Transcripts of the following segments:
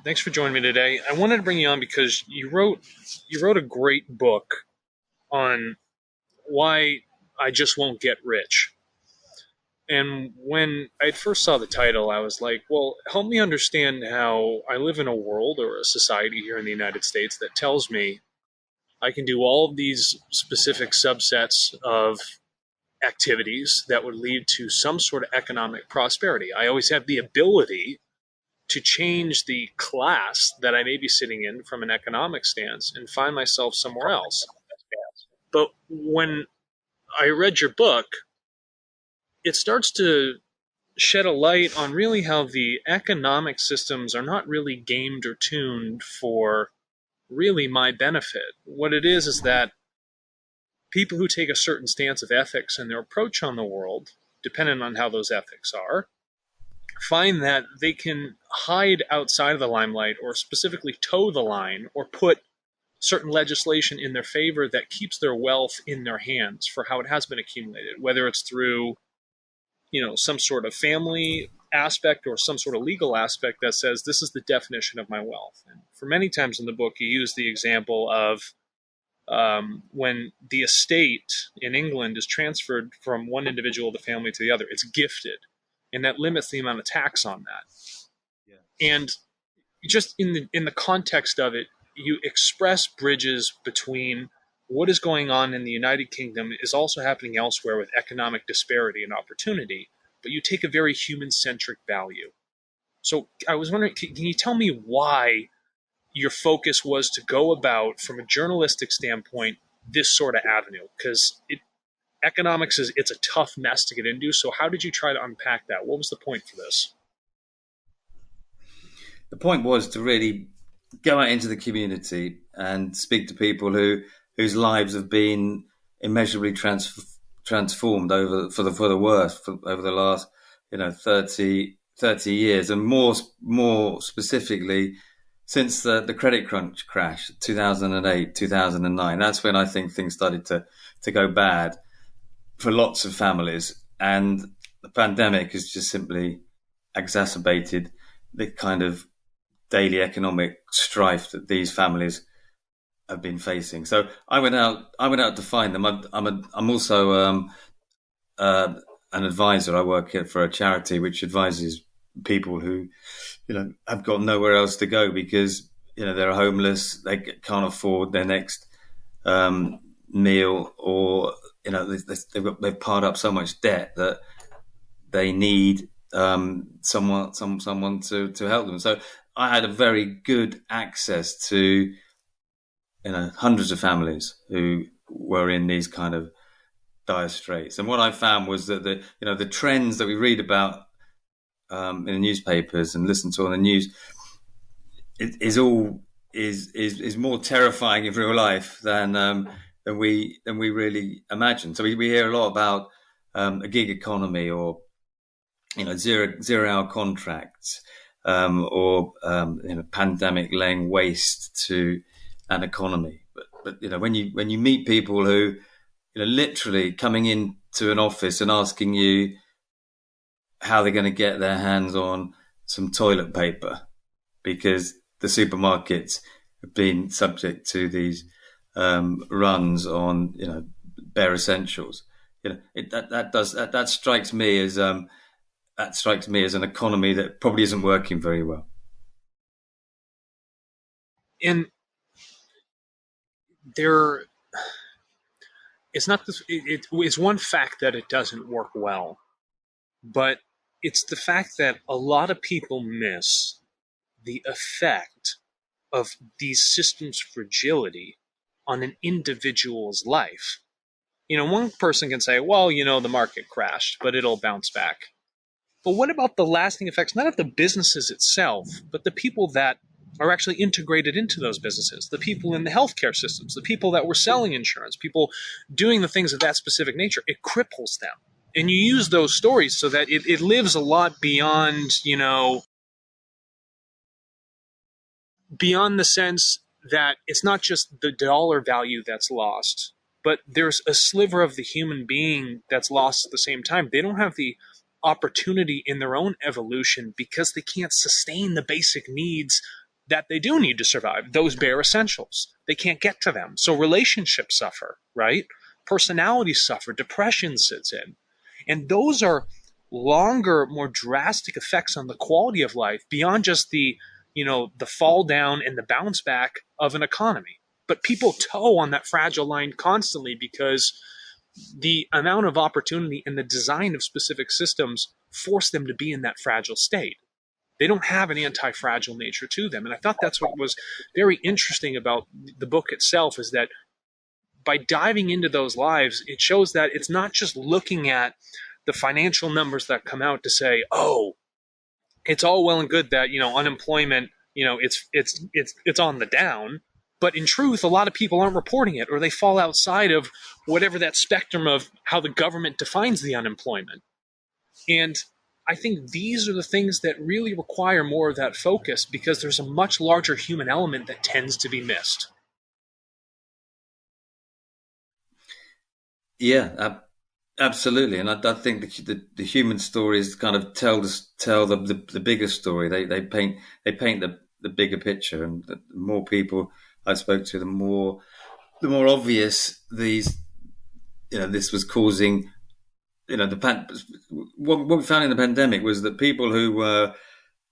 Thanks for joining me today. I wanted to bring you on because you wrote a great book on why I just won't get rich. And when I first saw the title, I was like, well, help me understand how I live in a world or a society here in the United States that tells me I can do all of these specific subsets of activities that would lead to some sort of economic prosperity. I always have the ability to change the class that I may be sitting in from an economic stance and find myself somewhere else. But when I read your book, it starts to shed a light on really how the economic systems are not really gamed or tuned for really my benefit. What it is that people who take a certain stance of ethics in their approach on the world, depending on how those ethics are, find that they can hide outside of the limelight or specifically toe the line or put certain legislation in their favor that keeps their wealth in their hands for how it has been accumulated, whether it's through, some sort of family aspect or some sort of legal aspect that says this is the definition of my wealth. And for many times in the book, you use the example of when the estate in England is transferred from one individual of the family to the other, it's gifted, and that limits the amount of tax on that. Yeah. And just in the context of it, you express bridges between what is going on in the United Kingdom is also happening elsewhere with economic disparity and opportunity, but you take a very human-centric value. So I was wondering, can you tell me why your focus was to go about, from a journalistic standpoint, this sort of avenue? Because economics it's a tough mess to get into. So how did you try to unpack that? What was the point for this? The point was to really go out into the community and speak to people whose lives have been immeasurably transformed for the worse over the last 30 years, and more specifically since the credit crunch crash 2008 2009. That's when I think things started to go bad for lots of families, and the pandemic has just simply exacerbated the kind of daily economic strife that these families have been facing. So I went out to find them. I'm also an advisor. I work for a charity which advises people who, have got nowhere else to go because they're homeless, they can't afford their next meal, or they've piled up so much debt that they need someone to help them. So I had a very good access to hundreds of families who were in these kind of dire straits. And what I found was that the trends that we read about in the newspapers and listen to on the news is more terrifying in real life than we really imagine. So we hear a lot about a gig economy, or zero hour contracts, or pandemic laying waste to an economy. But when you meet people who literally coming into an office and asking you how they're going to get their hands on some toilet paper because the supermarkets have been subject to these runs on bare essentials. That strikes me as an economy that probably isn't working very well. And there, it's not this. It's one fact that it doesn't work well, but it's the fact that a lot of people miss the effect of these systems' fragility on an individual's life. One person can say, well, the market crashed, but it'll bounce back. But what about the lasting effects, not of the businesses itself, but the people that are actually integrated into those businesses, the people in the healthcare systems, the people that were selling insurance, people doing the things of that specific nature? It cripples them. And you use those stories so that it lives a lot beyond, beyond the sense that it's not just the dollar value that's lost, but there's a sliver of the human being that's lost at the same time. They don't have the opportunity in their own evolution because they can't sustain the basic needs that they do need to survive, those bare essentials. They can't get to them. So relationships suffer, right? Personalities suffer. Depression sits in. And those are longer, more drastic effects on the quality of life beyond just the fall down and the bounce back of an economy. But people toe on that fragile line constantly because the amount of opportunity and the design of specific systems force them to be in that fragile state. They don't have an anti-fragile nature to them. And I thought that's what was very interesting about the book itself, is that by diving into those lives, it shows that it's not just looking at the financial numbers that come out to say, oh, it's all well and good that, unemployment, it's on the down. But in truth, a lot of people aren't reporting it, or they fall outside of whatever that spectrum of how the government defines the unemployment. And I think these are the things that really require more of that focus, because there's a much larger human element that tends to be missed. Yeah, absolutely. And I think the human stories kind of tell the bigger story. They paint the bigger picture, and the more people I spoke to, the more obvious this was causing. What we found in the pandemic was that people who were,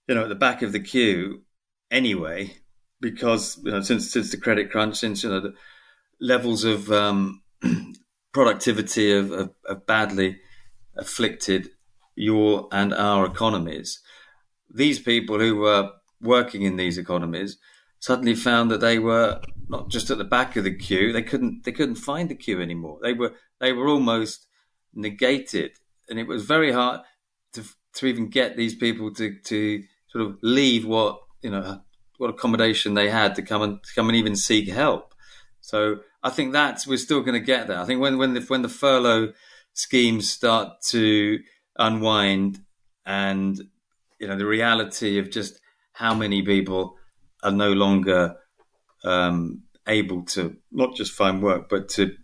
at the back of the queue anyway, because since the credit crunch, since the levels of productivity have badly afflicted your and our economies, these people who were working in these economies suddenly found that they were not just at the back of the queue. They couldn't find the queue anymore. They were almost negated, and it was very hard to even get these people to sort of leave what accommodation they had to come and even seek help. So I think we're still going to get there. I think when the furlough schemes start to unwind, and the reality of just how many people are no longer able to not just find work, but to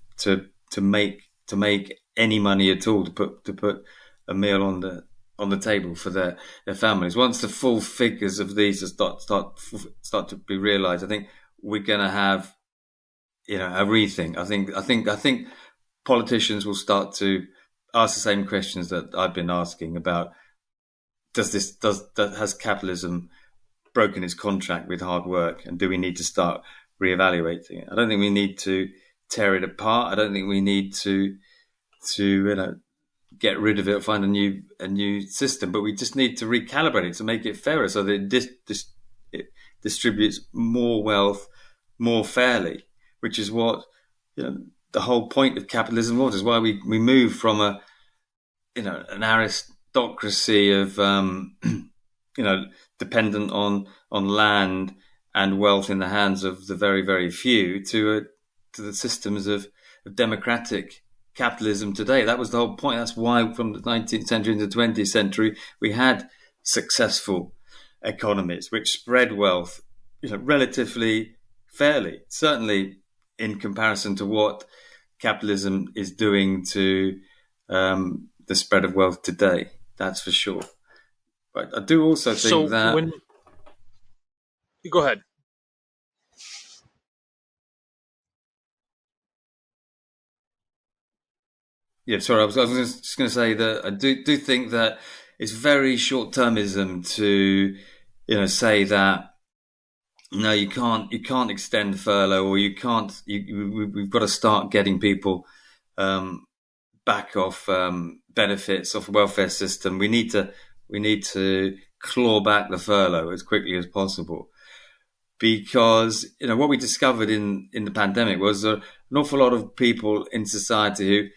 make any money at all, to put a meal on the table for their families. Once the full figures of these start to be realised, I think we're going to have a rethink. I think politicians will start to ask the same questions that I've been asking about. Has capitalism broken its contract with hard work, and do we need to start reevaluating it? I don't think we need to tear it apart. I don't think we need to get rid of it or find a new system, but we just need to recalibrate it to make it fairer, so that it distributes more wealth more fairly, which is what the whole point of capitalism was. Is why we moved from an aristocracy of dependent on land and wealth in the hands of the very, very few to the systems of democratic capitalism today. That was the whole point. That's why from the 19th century into the 20th century we had successful economies which spread wealth relatively fairly, certainly in comparison to what capitalism is doing to the spread of wealth today. That's for sure. But I do also think Go ahead. Yeah, sorry. I was just going to say that I do think that it's very short-termism to say that no, you can't extend furlough, or we've got to start getting people back off benefits off the welfare system. We need to claw back the furlough as quickly as possible, because what we discovered in the pandemic was an awful lot of people in society who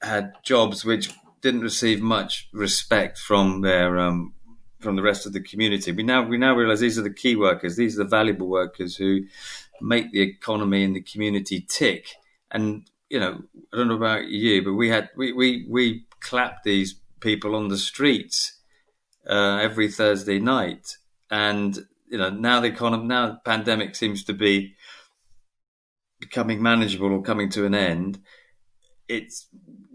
had jobs which didn't receive much respect from the rest of the community. We now realize these are the key workers. These are the valuable workers who make the economy and the community tick. And I don't know about you, but we clapped these people on the streets every Thursday night. And now the pandemic seems to be becoming manageable or coming to an end.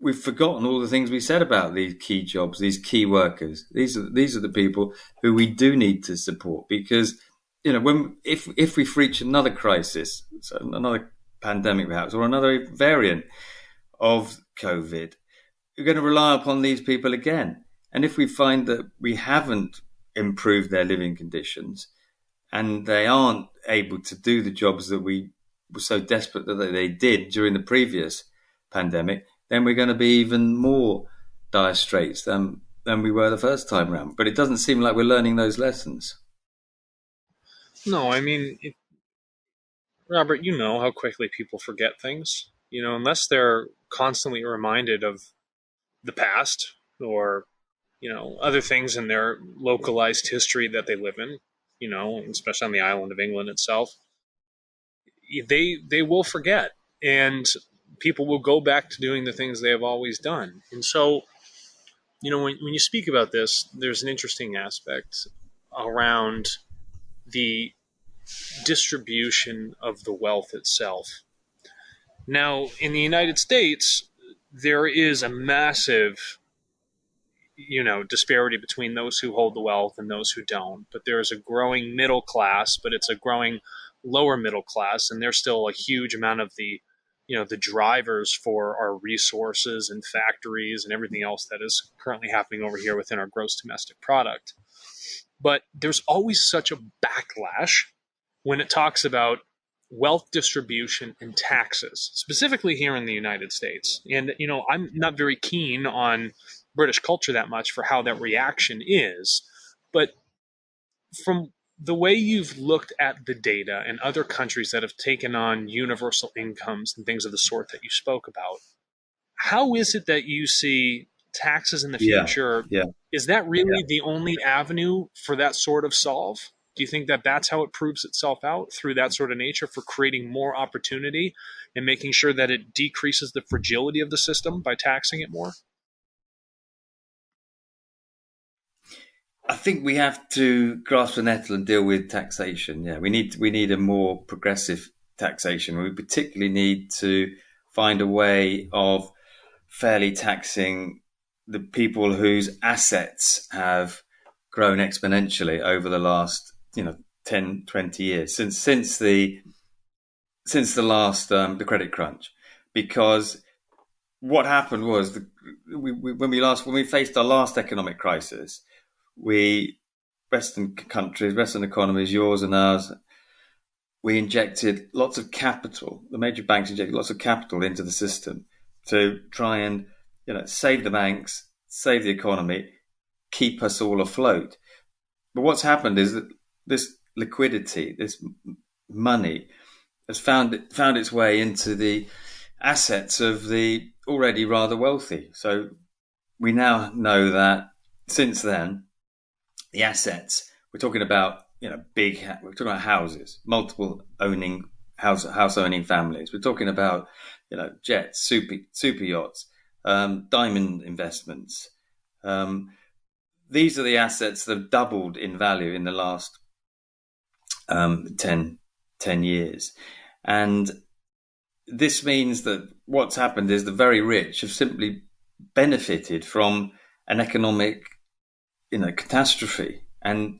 We've forgotten all the things we said about these key jobs, these key workers. These are the people who we do need to support, because when if we reach another crisis, so another pandemic perhaps, or another variant of COVID, we're going to rely upon these people again. And if we find that we haven't improved their living conditions and they aren't able to do the jobs that we were so desperate that they did during the previous pandemic, then we're going to be even more dire straits than we were the first time around. But it doesn't seem like we're learning those lessons. No, I mean, Robert, you know how quickly people forget things. Unless they're constantly reminded of the past or other things in their localized history that they live in. Especially on the island of England itself, they will forget, and people will go back to doing the things they have always done. And so, when you speak about this, there's an interesting aspect around the distribution of the wealth itself. Now, in the United States, there is a massive disparity between those who hold the wealth and those who don't. But there is a growing middle class, but it's a growing lower middle class, and there's still a huge amount of the drivers for our resources and factories and everything else that is currently happening over here within our gross domestic product. But there's always such a backlash when it talks about wealth distribution and taxes, specifically here in the United States. And, I'm not very keen on British culture that much for how that reaction is. But from the way you've looked at the data in other countries that have taken on universal incomes and things of the sort that you spoke about, how is it that you see taxes in the future? Yeah. Is that really the only avenue for that sort of solve? Do you think that that's how it proves itself out, through that sort of nature, for creating more opportunity and making sure that it decreases the fragility of the system by taxing it more? I think we have to grasp the nettle and deal with taxation. Yeah, we need a more progressive taxation. We particularly need to find a way of fairly taxing the people whose assets have grown exponentially over the last 10, 20 years since the last the credit crunch. Because what happened was when we faced our last economic crisis, Western countries, Western economies, yours and ours, we injected lots of capital. The major banks injected lots of capital into the system to try and save the banks, save the economy, keep us all afloat. But what's happened is that this liquidity, this money, has found its way into the assets of the already rather wealthy. So we now know that since then, the assets, we're talking about we're talking about houses, multiple house owning families. We're talking about jets, super yachts, diamond investments. These are the assets that have doubled in value in the last 10 years. And this means that what's happened is the very rich have simply benefited from an economic catastrophe. And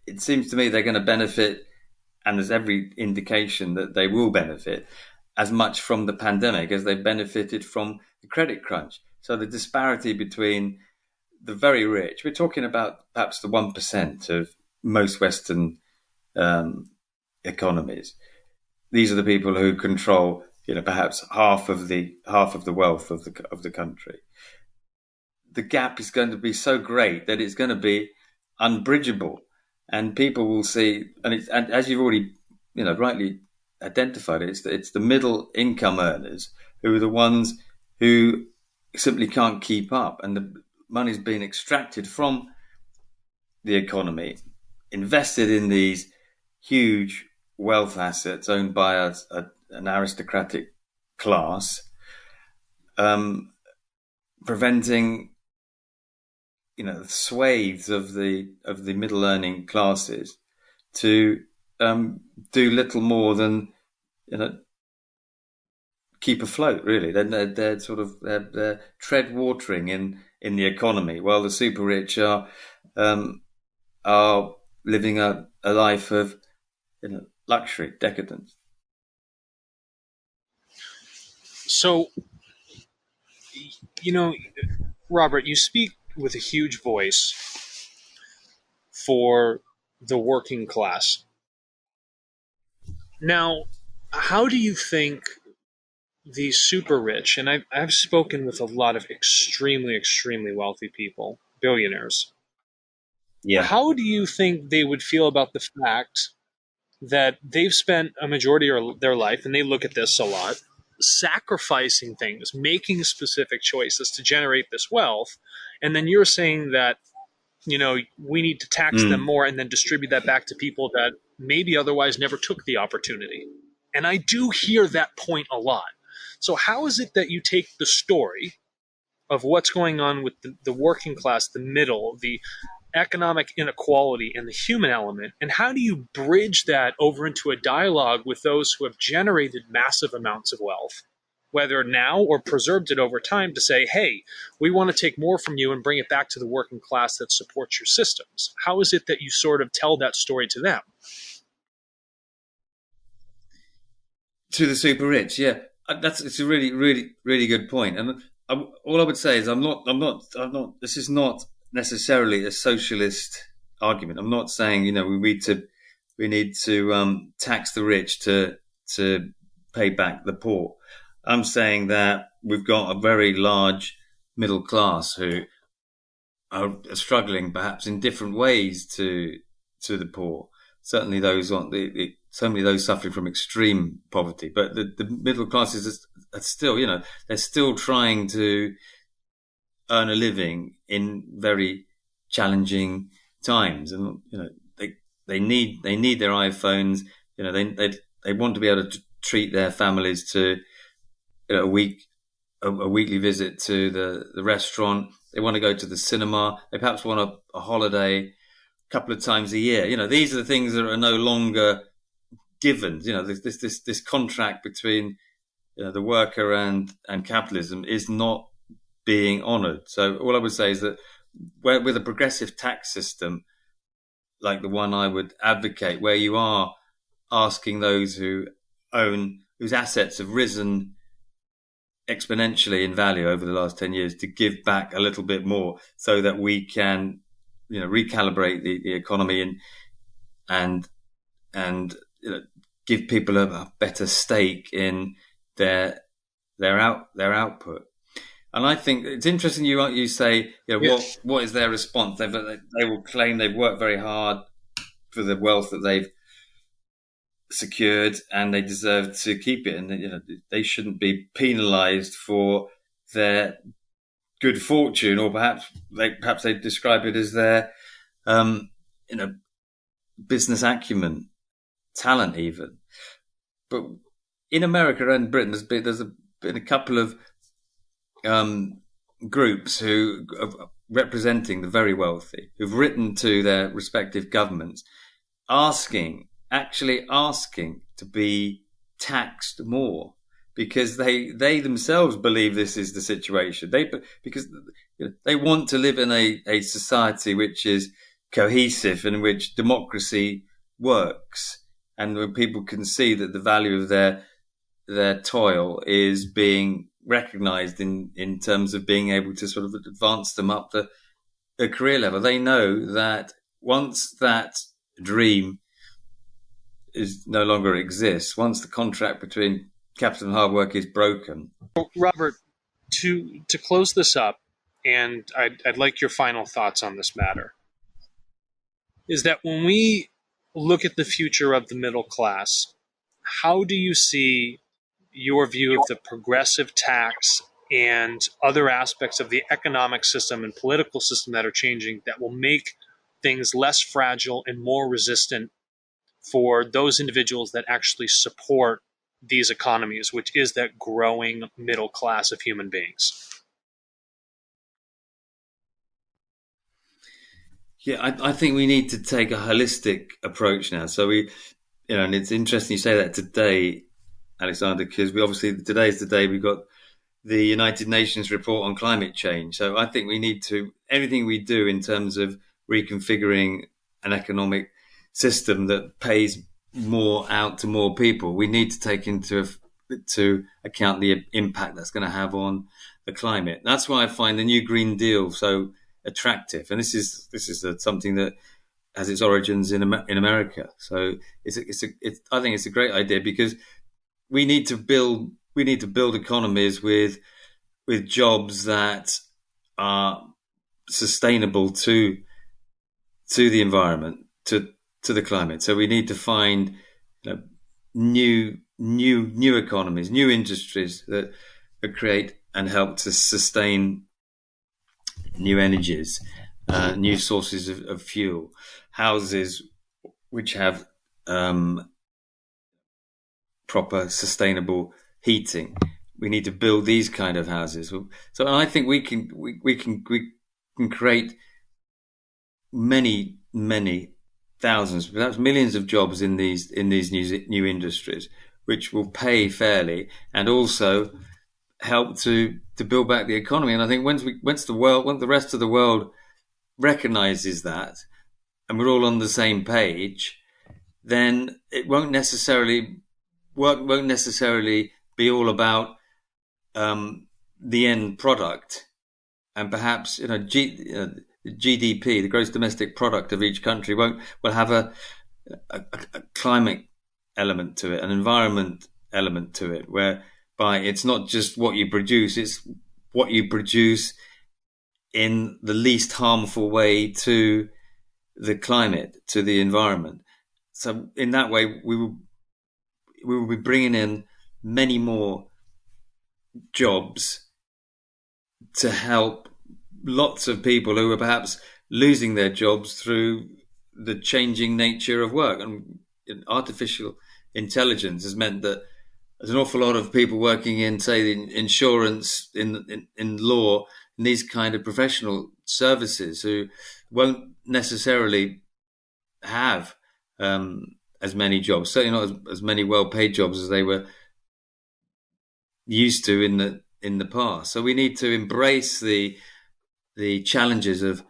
it seems to me they're going to benefit, and there's every indication that they will benefit as much from the pandemic as they benefited from the credit crunch. So the disparity between the very rich, we're talking about perhaps the 1% of most Western economies. These are the people who control, perhaps half of the wealth of the country. The gap is going to be so great that it's going to be unbridgeable, and people will see. And as you've already, rightly identified, it's the middle income earners who are the ones who simply can't keep up, and the money's being extracted from the economy, invested in these huge wealth assets owned by an aristocratic class, preventing swathes of the middle earning classes to do little more than keep afloat. Really, they're sort of they're tread watering in the economy, while the super rich are living a life of luxury, decadence. So, Robert, you speak with a huge voice for the working class. Now, how do you think the super rich, and I've spoken with a lot of extremely, extremely wealthy people, billionaires, Yeah. how do you think they would feel about the fact that they've spent a majority of their life, and they look at this a lot, sacrificing things, making specific choices to generate this wealth, and then you're saying that we need to tax them more and then distribute that back to people that maybe otherwise never took the opportunity. And I do hear that point a lot. So how is it that you take the story of what's going on with the working class, the middle, the economic inequality, and the human element, and how do you bridge that over into a dialogue with those who have generated massive amounts of wealth, whether now or preserved it over time, to say, hey, we want to take more from you and bring it back to the working class that supports your systems? How is it that you sort of tell that story to them? To the super rich, yeah, it's a really, really, really good point. And all I would say is, I'm not. This is not necessarily a socialist argument. I'm not saying we need to tax the rich to pay back the poor. I'm saying that we've got a very large middle class who are struggling, perhaps in different ways to the poor. Certainly, those on certainly those suffering from extreme poverty, but the middle classes are still, they're still trying to earn a living in very challenging times, and they need their iPhones. They want to be able to treat their families to a weekly visit to the restaurant. They want to go to the cinema. They perhaps want a holiday a couple of times a year. These are the things that are no longer given. This contract between the worker and capitalism is not being honoured. So all I would say is that with a progressive tax system like the one I would advocate, where you are asking those whose assets have risen exponentially in value over the last 10 years to give back a little bit more, so that we can recalibrate the economy and give people a better stake in their output. And I think it's interesting you say, Yes. what is their response? They will claim they've worked very hard for the wealth that they've secured, and they deserve to keep it, and they shouldn't be penalised for their good fortune, or perhaps they describe it as their business acumen, talent even. But in America and Britain, there's been a couple of groups who are representing the very wealthy, who've written to their respective governments actually asking to be taxed more, because they themselves believe this is the situation. Because they want to live in a society which is cohesive and in which democracy works, and when people can see that the value of their toil is being recognised in terms of being able to sort of advance them up the career level. They know that once that dream no longer exists, once the contract between capital and hard work is broken. Robert, to close this up, and I'd like your final thoughts on this matter, is that when we look at the future of the middle class, how do you see your view of the progressive tax and other aspects of the economic system and political system that are changing, that will make things less fragile and more resistant for those individuals that actually support these economies, which is that growing middle class of human beings? Yeah, I think we need to take a holistic approach now. So and it's interesting you say that today, Alexander, because today is the day we got the United Nations report on climate change. So I think we need to, everything we do in terms of reconfiguring an economic system that pays more out to more people, we need to take into account the impact that's going to have on the climate. That's why I find the new Green Deal so attractive, and this is something that has its origins in America. So I think it's a great idea, because we need to build economies with jobs that are sustainable to the environment, to the climate. So we need to find, new economies, new industries that create and help to sustain new energies, new sources of fuel, houses which have proper sustainable heating. We need to build these kind of houses. So I think we can create many thousands, perhaps millions of jobs in these new industries, which will pay fairly and also help to build back the economy. And I think once the rest of the world recognizes that, and we're all on the same page, then it won't necessarily be all about the end product, and perhaps GDP, the gross domestic product of each country, will have a climate element to it, an environment element to it, whereby it's not just what you produce, it's what you produce in the least harmful way to the climate, to the environment. So in that way, we will be bringing in many more jobs to help lots of people who are perhaps losing their jobs through the changing nature of work. And artificial intelligence has meant that there's an awful lot of people working in, say, in insurance, in law, in these kind of professional services, who won't necessarily have as many jobs, certainly not as many well-paid jobs as they were used to in the past. So we need to embrace the challenges of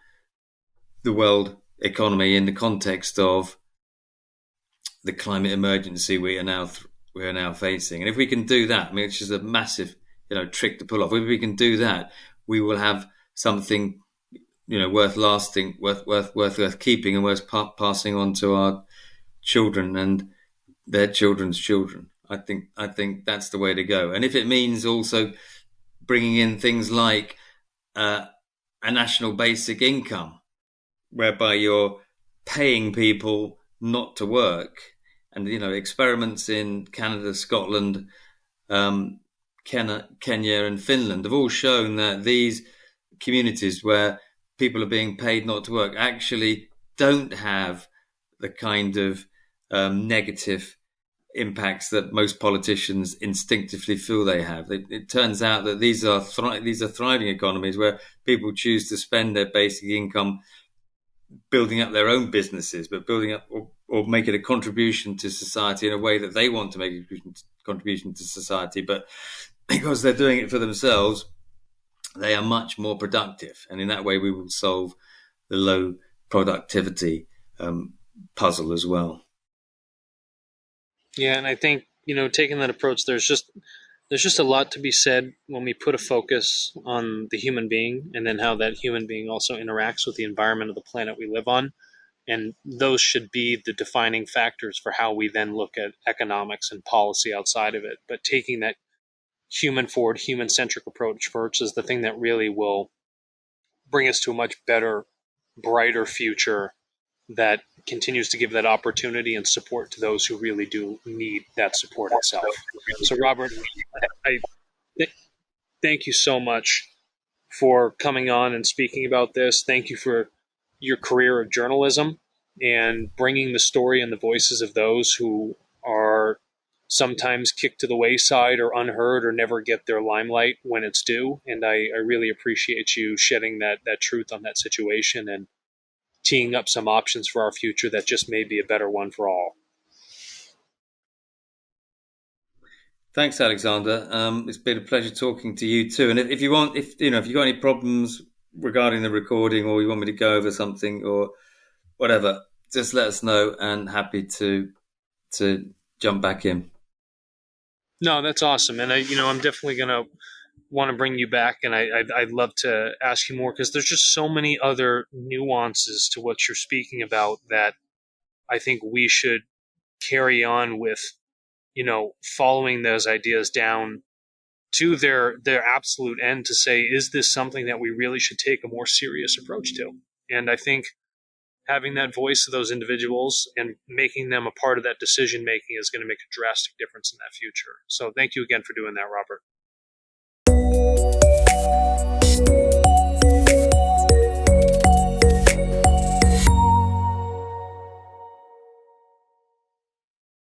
the world economy in the context of the climate emergency we are now facing. And if we can do that, I mean, which is a massive trick to pull off. If we can do that, we will have something worth lasting, worth keeping, and worth passing on to our children and their children's children. I think that's the way to go. And if it means also bringing in things like a national basic income, whereby you're paying people not to work, and experiments in Canada, Scotland, Kenya, and Finland have all shown that these communities where people are being paid not to work actually don't have the kind of negative impacts that most politicians instinctively feel they have. It turns out that these are thriving economies where people choose to spend their basic income building up their own businesses, but building up or making a contribution to society in a way that they want to make a contribution to society. But because they're doing it for themselves, they are much more productive. And in that way, we will solve the low productivity puzzle as well. Yeah, and I think taking that approach, there's just a lot to be said when we put a focus on the human being, and then how that human being also interacts with the environment of the planet we live on. And those should be the defining factors for how we then look at economics and policy outside of it. But taking that human-forward, human-centric approach first is the thing that really will bring us to a much better, brighter future that continues to give that opportunity and support to those who really do need that support itself. So, Robert, I thank you so much for coming on and speaking about this. Thank you for your career of journalism and bringing the story and the voices of those who are sometimes kicked to the wayside or unheard or never get their limelight when it's due. And I really appreciate you shedding that truth on that situation and teeing up some options for our future that just may be a better one for all. Thanks, Alexander. It's been a pleasure talking to you too. And if you got any problems regarding the recording, or you want me to go over something or whatever, just let us know, and happy to to jump back in. No, that's awesome, and I'm definitely gonna want to bring you back, and I'd love to ask you more because there's just so many other nuances to what you're speaking about that I think we should carry on with, following those ideas down to their absolute end to say, is this something that we really should take a more serious approach to? And I think having that voice of those individuals and making them a part of that decision making is going to make a drastic difference in that future. So thank you again for doing that, Robert.